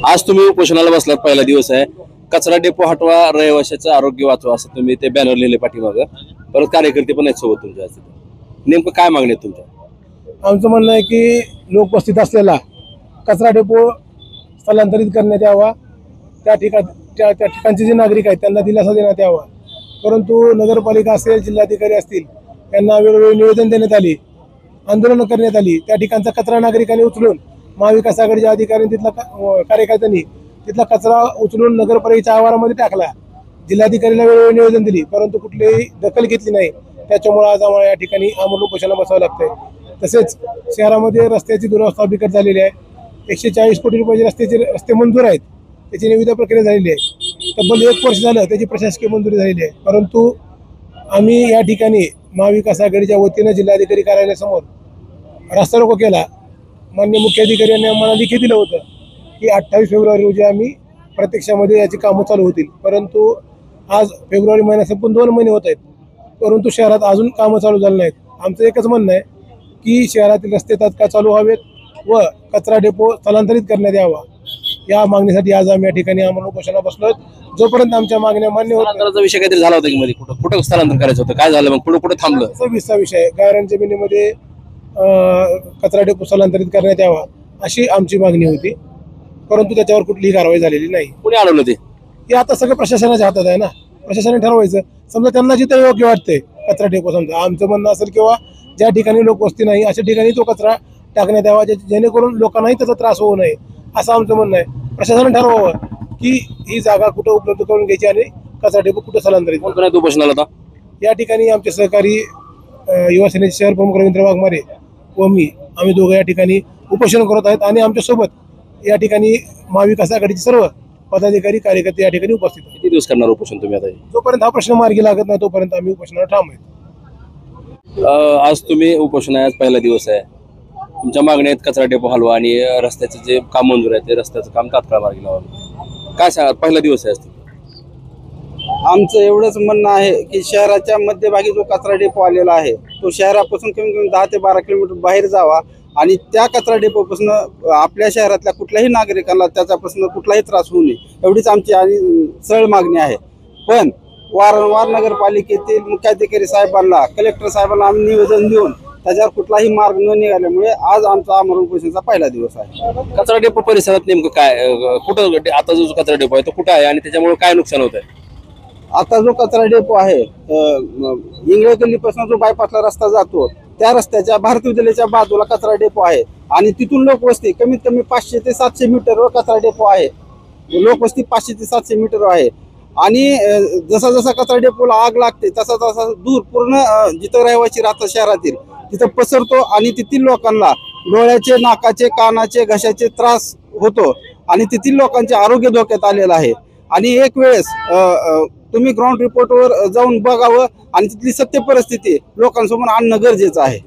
आज तुम्ही उपोषणाला बसलात, पहिला दिवस आहे. कचरा डेपो हटवा, रहिवाशाचं आरोग्य वाचवा, असं तुम्ही ते बॅनर लिहिले पाठीमागं. परत कार्यकर्ते पण आहेत सोबत तुमच्या. नेमकं काय मागणी आहे तुमच्या? आमचं म्हणणं आहे की लोकवस्तीत असलेला कचरा डेपो स्थलांतरित करण्यात यावा. त्या ठिकाणचे जे नागरिक आहेत त्यांना दिलासा देण्यात यावा. परंतु नगरपालिका असेल, जिल्हाधिकारी असतील, यांना वेळोवेळी निवेदन देण्यात आली, आंदोलनं करण्यात आली. त्या ठिकाणचा कचरा नागरिकांनी उचलून, महाविकास आघाडीच्या अधिकाऱ्यांनी कार्यकर्त्यांनी तिथला कचरा उचलून नगरपालिकेच्या आवारामध्ये टाकला. जिल्हाधिकारीला वेळोवेळी निवेदन दिली, परंतु कुठलीही दखल घेतली नाही. त्याच्यामुळे आज आम्हाला या ठिकाणी आम्हाला उपोषणाला बसावं लागतंय. तसेच शहरामध्ये रस्त्याची दुरवस्था बिकट झालेली आहे. 140 कोटी रुपयाचे रस्ते मंजूर आहेत, त्याची निविदा प्रक्रिया झालेली आहे. तब्बल 1 वर्ष झालं त्याची प्रशासकीय मंजुरी झालेली आहे. परंतु आम्ही या ठिकाणी महाविकास आघाडीच्या वतीनं जिल्हाधिकारी कार्यालयासमोर रस्ता रोको केला. माननीय मुख्याधिकारी यांनी आम्हाला लिखित दिलं होतं की 28 फेब्रुवारी रोजी आम्ही प्रत्यक्षामध्ये याची कामं चालू होतील. परंतु आज फेब्रुवारी महिना संपून 2 महिने होत आहेत, परंतु शहरात अजून कामं चालू झाली नाहीत. आमचं एकच म्हणणं आहे की शहरातील रस्ते तात्काळ चालू व्हावेत व कचरा डेपो स्थलांतरित करण्यात यावा. या मागणीसाठी आज आम्ही या ठिकाणी आम्हाला उपोषणाला बसलो. जोपर्यंत आमच्या मागण्या मान्य होत स्थलांतराचा विषय काहीतरी झाला होता की मध्ये? कुठं स्थलांतर करायचं होतं, काय झालं मग? कुठं थांबलं? 26चा विषय गायरान जमिनीमध्ये कचरा डेपो स्थलांतरित करण्यात यावा अशी आमची मागणी होती. परंतु त्याच्यावर कुठलीही कारवाई झालेली नाही. कुणी अडवलं ते? हे आता सगळं प्रशासनाच्या हातात आहे ना. प्रशासनाने ठरवायचं. समजा त्यांना जिथे योग्य वाटते कचरा डेपो, समजा आमचं म्हणणं असेल किंवा ज्या ठिकाणी लोकवस्ती नाही अशा ठिकाणी तो कचरा टाकण्यात यावा, जेणेकरून लोकांनाही त्याचा त्रास होऊ नये, असं आमचं म्हणणं आहे. प्रशासनाने ठरवावं की ही जागा कुठं उपलब्ध करून घ्यायची आणि कचरा डेपो कुठं स्थलांतरित. कोण कोण उपोषणाला होता? या ठिकाणी आमचे सहकारी युवासेनेचे शहर प्रमुख रवींद्र वाघमारे व मी, आम्ही दोघं या ठिकाणी उपोषण करत आहेत. आणि आमच्यासोबत या ठिकाणी महाविकास आघाडीचे सर्व पदाधिकारी, कार्यकर्ते या ठिकाणी उपस्थित आहेत. किती दिवस करणार उपोषण तुम्ही आता? जोपर्यंत हा प्रश्न मार्गी लागत नाही तोपर्यंत आम्ही उपोषणाला ठाम आहेत. आज तुम्ही उपोषण आहे, आज पहिला दिवस आहे. तुमच्या मागण्या आहेत कचरा डेपो हलवा आणि रस्त्याचं जे काम मंजूर आहे ते रस्त्याचं काम तात्काळ मार्गी लावा. काय सांगा, पहिला दिवस आहे आज? आमचं एवढंच म्हणणं आहे की शहराच्या मध्यभागी जो कचरा डेपो आलेला आहे तो शहरापासून कमी कमी 10 ते 12 किलोमीटर बाहेर जावा आणि त्या कचरा डेपोपासून आपल्या शहरातल्या कुठल्याही नागरिकांना त्याच्यापासून कुठलाही त्रास होऊ नये, एवढीच आमची आणि सरळ मागणी आहे. पण वारंवार नगरपालिकेतील मुख्याधिकारी साहेबांना, कलेक्टर साहेबांना आम्ही निवेदन देऊन त्याच्यावर कुठलाही मार्ग न निघाल्यामुळे आज आमचा आमरण उपोषणाचा पहिला दिवस आहे. कचरा डेपो परिसरात नेमकं काय, कुठं आता जो कचरा डेपो आहे तो कुठं आहे आणि त्याच्यामुळे काय नुकसान होत आहे? आता जो कचरा डेपो आहे इंगळे गल्लीपासून जो बायपासला रस्ता जातो त्या रस्त्याच्या भारतीय विद्यालयाच्या बाजूला कचरा डेपो आहे आणि तिथून लोकवस्ती कमीत कमी 500 ते 700 मीटरवर कचरा डेपो आहे. लोकवस्ती 500 ते 700 मीटर आहे. आणि जसा जसा कचरा डेपोला आग लागते तसा तसा दूर पूर्ण जिथं रहिवासी राहतात शहरातील तिथं पसरतो आणि तेथील लोकांना डोळ्याचे, नाकाचे, कानाचे, घशाचे त्रास होतो आणि तेथील लोकांचे आरोग्य धोक्यात आलेलं आहे. आणि एक वेळेस तुम्ही ग्राउंड रिपोर्टवर जाऊन बघावं आणि तिथली सत्य परिस्थिती लोकांसमोर आणणं गरजेचं आहे.